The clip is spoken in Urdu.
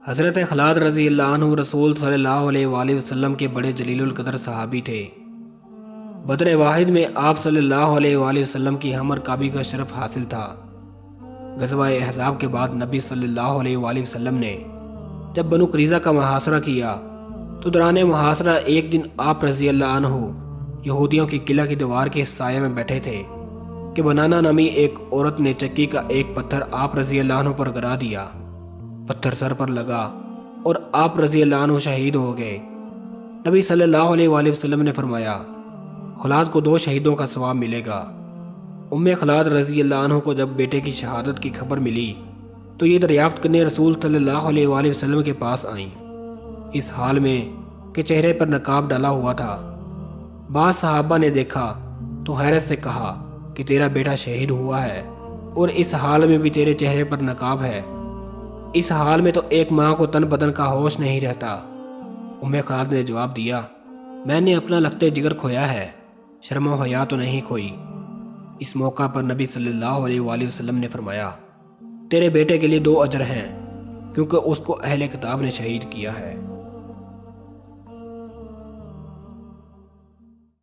حضرت خلاد رضی اللہ عنہ رسول صلی اللہ علیہ وآلہ وسلم کے بڑے جلیل القدر صحابی تھے۔ بدر واحد میں آپ صلی اللہ علیہ وآلہ وسلم کی ہم رکابی کا شرف حاصل تھا۔ غزوہ احزاب کے بعد نبی صلی اللہ علیہ وآلہ وسلم نے جب بنو قریظہ کا محاصرہ کیا تو دوران محاصرہ ایک دن آپ رضی اللہ عنہ یہودیوں کی قلعہ کی دیوار کے سائے میں بیٹھے تھے کہ بنانا نامی ایک عورت نے چکی کا ایک پتھر آپ رضی اللہ عنہ پر گرا دیا۔ پتھر سر پر لگا اور آپ رضی اللہ عنہ شہید ہو گئے۔ نبی صلی اللہ علیہ وآلہ وسلم نے فرمایا، خلاد کو 2 شہیدوں کا ثواب ملے گا۔ ام خلاد رضی اللہ عنہ کو جب بیٹے کی شہادت کی خبر ملی تو یہ دریافت کرنے رسول صلی اللہ علیہ وآلہ وسلم کے پاس آئیں، اس حال میں کہ چہرے پر نقاب ڈالا ہوا تھا۔ بعض صحابہ نے دیکھا تو حیرت سے کہا کہ تیرا بیٹا شہید ہوا ہے اور اس حال میں بھی تیرے چہرے پر نقاب ہے، اس حال میں تو ایک ماں کو تن بدن کا ہوش نہیں رہتا۔ ام خلاد نے جواب دیا، میں نے اپنا لخت جگر کھویا ہے، شرم و حیا تو نہیں کھوئی۔ اس موقع پر نبی صلی اللہ علیہ وآلہ وسلم نے فرمایا، تیرے بیٹے کے لیے 2 اجر ہیں کیونکہ اس کو اہل کتاب نے شہید کیا ہے۔